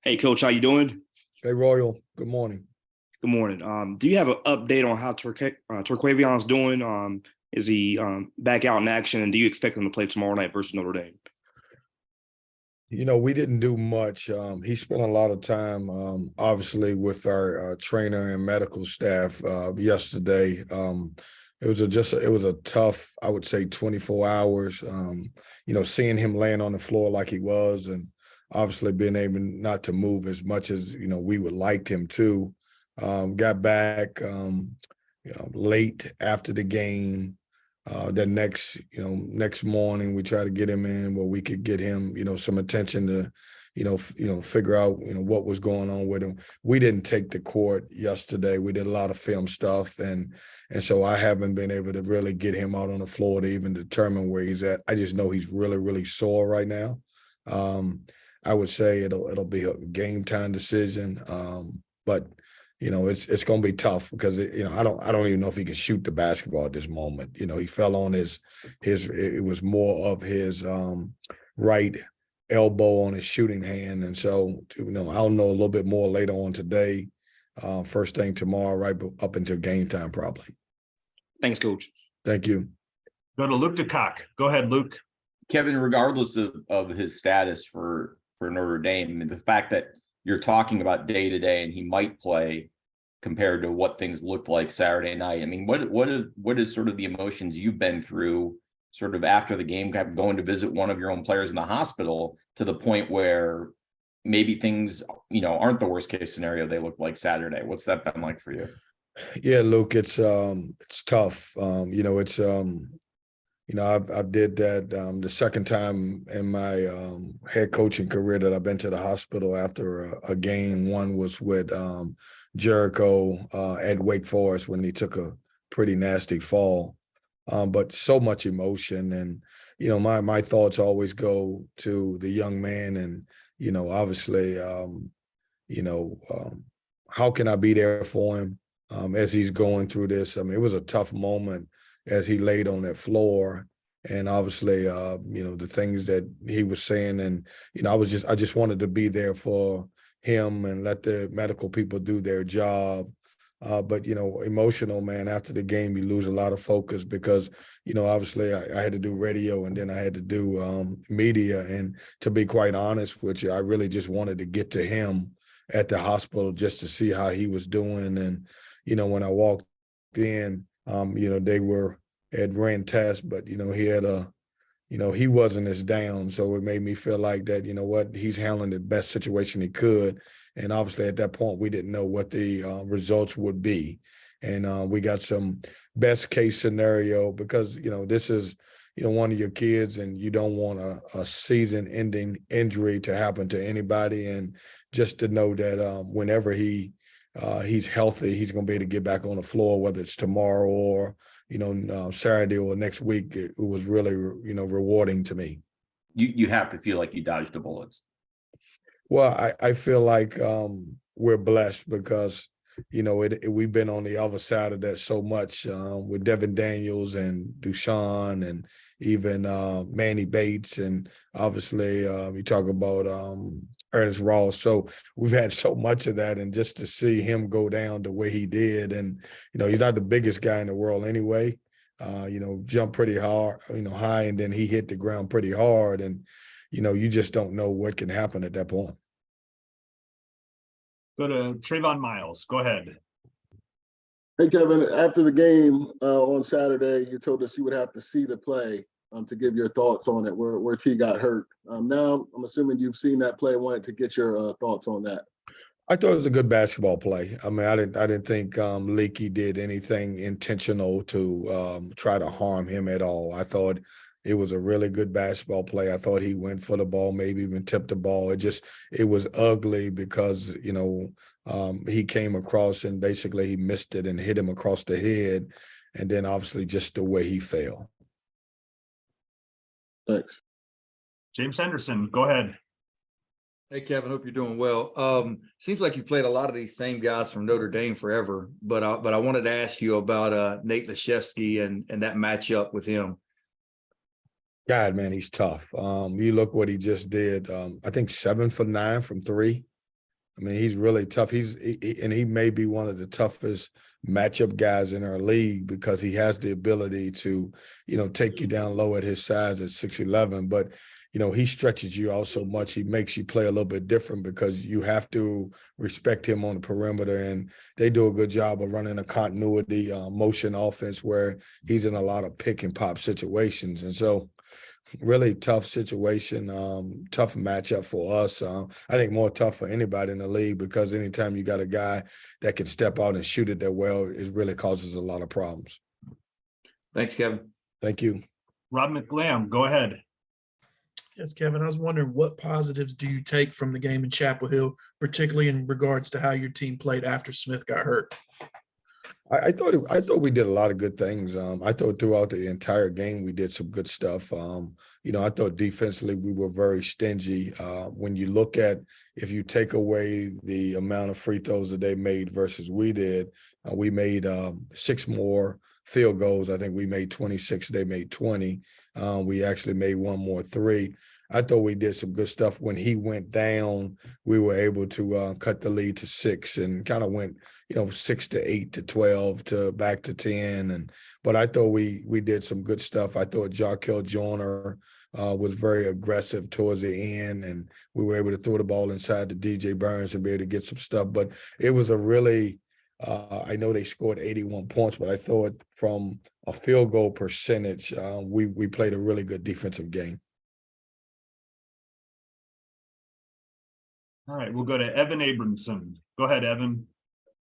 Hey, Coach, how you doing? Hey, Royal. Good morning. Good morning. Do you have an update on how Terquavion's doing? Is he back out in action, and do you expect him to play tomorrow night versus Notre Dame? We didn't do much. He spent a lot of time, obviously, with our trainer and medical staff yesterday. It was a tough, I would say, 24 hours. Seeing him laying on the floor like he was, and obviously being able not to move as much as we would like him to. Got back late after the game. The next morning we try to get him in where we could get him, some attention to, figure out, what was going on with him. We didn't take the court yesterday. We did a lot of film stuff, and so I haven't been able to really get him out on the floor to even determine where he's at. I just know he's really, really sore right now. I would say it'll be a game time decision, but it's going to be tough because I don't even know if he can shoot the basketball at this moment. He fell on his it was more of his right elbow on his shooting hand, and so I'll know a little bit more later on today, first thing tomorrow, right up until game time probably. Thanks, Coach. Thank you. Go to Luke DeCock. Go ahead, Luke. Kevin, regardless of his status for Notre Dame, and the fact that you're talking about day to day and he might play compared to what things looked like Saturday night. I mean, what is sort of the emotions you've been through sort of after the game, going to visit one of your own players in the hospital to the point where maybe things, aren't the worst case scenario they looked like Saturday? What's that been like for you? Yeah, Luke, it's tough. I did that the second time in my head coaching career that I've been to the hospital after a game. One was with Jericho at Wake Forest when he took a pretty nasty fall. But so much emotion, and my thoughts always go to the young man, and obviously, how can I be there for him as he's going through this? I mean, it was a tough moment as he laid on that floor, and obviously, the things that he was saying, and I just wanted to be there for him and let the medical people do their job. But emotional, man. After the game, you lose a lot of focus because obviously I had to do radio and then I had to do media, and to be quite honest with you, I really just wanted to get to him at the hospital just to see how he was doing. And when I walked in, they had ran tests, but he had he wasn't as down. So it made me feel like that, he's handling the best situation he could. And obviously at that point, we didn't know what the results would be. And we got some best case scenario because, this is, one of your kids, and you don't want a season ending injury to happen to anybody. And just to know that whenever he's healthy, he's going to be able to get back on the floor, whether it's tomorrow or Saturday or next week. It was really, rewarding to me. You have to feel like you dodged the bullets. Well, I feel like we're blessed because, we've been on the other side of that so much with Devin Daniels and Dushan and even Manny Bates. And obviously you talk about Ernest Ross. So we've had so much of that, and just to see him go down the way he did, and he's not the biggest guy in the world anyway. Jumped pretty hard, high, and then he hit the ground pretty hard, and you just don't know what can happen at that point. Go to Trayvon Miles. Go ahead. Hey, Kevin, after the game on Saturday, you told us you would have to see the play to give your thoughts on it, where T got hurt. Now, I'm assuming you've seen that play, wanted to get your thoughts on that. I thought it was a good basketball play. I mean, I didn't think Leaky did anything intentional to try to harm him at all. I thought it was a really good basketball play. I thought he went for the ball, maybe even tipped the ball. It was ugly because, he came across and basically he missed it and hit him across the head. And then obviously just the way he fell. Thanks. James Henderson, go ahead. Hey, Kevin, hope you're doing well. Seems like you played a lot of these same guys from Notre Dame forever, but I wanted to ask you about Nate Laszewski and that matchup with him. God, man, he's tough. You look what he just did. I think 7 for 9 from 3. I mean, he's really tough. And he may be one of the toughest matchup guys in our league because he has the ability to, take you down low at his size at 6'11". But, he stretches you out so much. He makes you play a little bit different because you have to respect him on the perimeter. And they do a good job of running a continuity motion offense where he's in a lot of pick and pop situations. And so really tough situation, tough matchup for us. I think more tough for anybody in the league because anytime you got a guy that can step out and shoot it that well, it really causes a lot of problems. Thanks, Kevin. Thank you. Rob McLam, go ahead. Yes, Kevin, I was wondering what positives do you take from the game in Chapel Hill, particularly in regards to how your team played after Smith got hurt? I thought we did a lot of good things. I thought throughout the entire game we did some good stuff. I thought defensively we were very stingy. When you look at, if you take away the amount of free throws that they made versus we did, we made 6 more field goals. I think we made 26. They made 20. We actually made 1 more 3. I thought we did some good stuff. When he went down, we were able to cut the lead to 6 and kind of went, 6 to 8 to 12 to back to 10. But I thought we did some good stuff. I thought Jarkel Joyner was very aggressive towards the end, and we were able to throw the ball inside to DJ Burns and be able to get some stuff. But it was a really I know they scored 81 points, but I thought from a field goal percentage, we played a really good defensive game. All right, we'll go to Evan Abramson. Go ahead, Evan.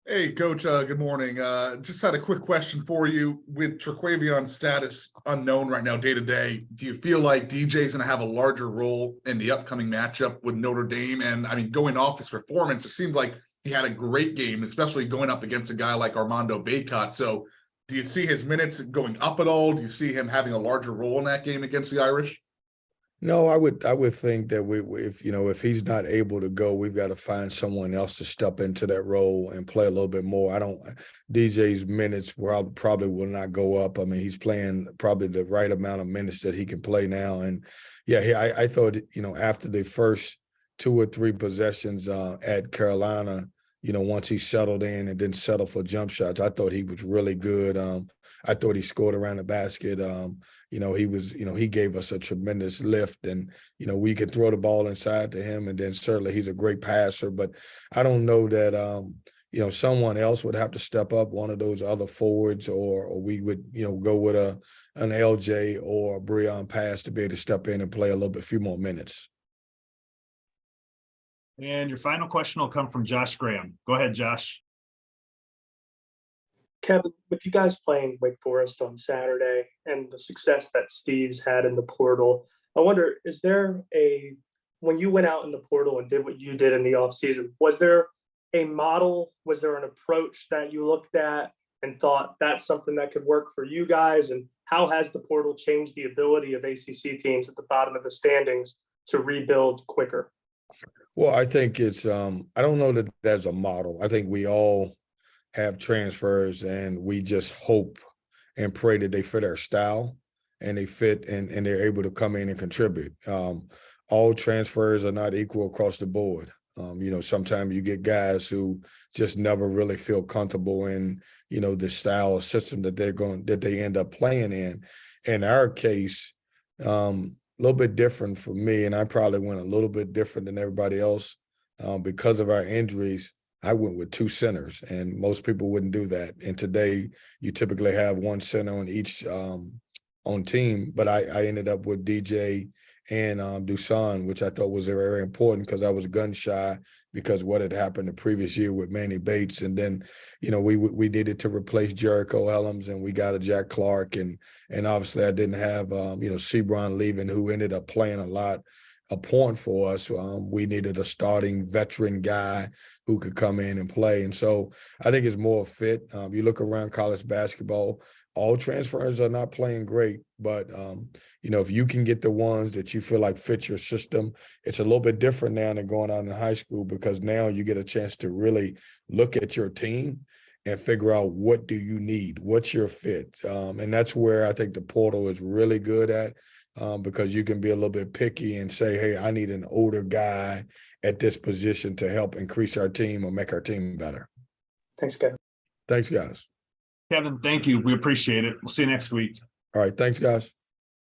Hey, Coach. Good morning. Just had a quick question for you. With Terquavion's status unknown right now, day to day, do you feel like DJ's going to have a larger role in the upcoming matchup with Notre Dame? And I mean, going off his performance, it seemed like he had a great game, especially going up against a guy like Armando Bacot. So, do you see his minutes going up at all? Do you see him having a larger role in that game against the Irish? No, I would think that if he's not able to go, we've got to find someone else to step into that role and play a little bit more. DJ's minutes probably will not go up. I mean, he's playing probably the right amount of minutes that he can play now. And yeah, I thought, after the first 2 or 3 possessions at Carolina, once he settled in and didn't settle for jump shots, I thought he was really good. I thought he scored around the basket. He gave us a tremendous lift, and, we could throw the ball inside to him, and then certainly he's a great passer. But I don't know that, someone else would have to step up, one of those other forwards, or we would, go with an LJ or a Breon Pass to be able to step in and play a little bit, few more minutes. And your final question will come from Josh Graham. Go ahead, Josh. Kevin, with you guys playing Wake Forest on Saturday and the success that Steve's had in the portal, I wonder, when you went out in the portal and did what you did in the offseason, was there a model, was there an approach that you looked at and thought that's something that could work for you guys? And how has the portal changed the ability of ACC teams at the bottom of the standings to rebuild quicker? Well, I think it's I don't know that there's a model. I think we all have transfers, and we just hope and pray that they fit our style and they fit and they're able to come in and contribute. All transfers are not equal across the board. Sometimes you get guys who just never really feel comfortable in, the style or system that they end up playing in. In our case, a little bit different for me, and I probably went a little bit different than everybody else because of our injuries. I went with 2 centers, and most people wouldn't do that. And today, you typically have 1 center on each on team. But I ended up with DJ and Dusan, which I thought was very important because I was gun shy because what had happened the previous year with Manny Bates. And then, we did it to replace Jericho Ellams, and we got a Jack Clark. And obviously I didn't have, Sebron leaving, who ended up playing a point for us. We needed a starting veteran guy who could come in and play. And so I think it's more fit. You look around college basketball, all transfers are not playing great, but if you can get the ones that you feel like fit your system, it's a little bit different now than going on in high school, because now you get a chance to really look at your team and figure out what do you need, what's your fit. And that's where I think the portal is really good at, because you can be a little bit picky and say, hey, I need an older guy at this position to help increase our team or make our team better. Thanks, Kevin. Thanks, guys. Kevin, thank you. We appreciate it. We'll see you next week. All right. Thanks, guys.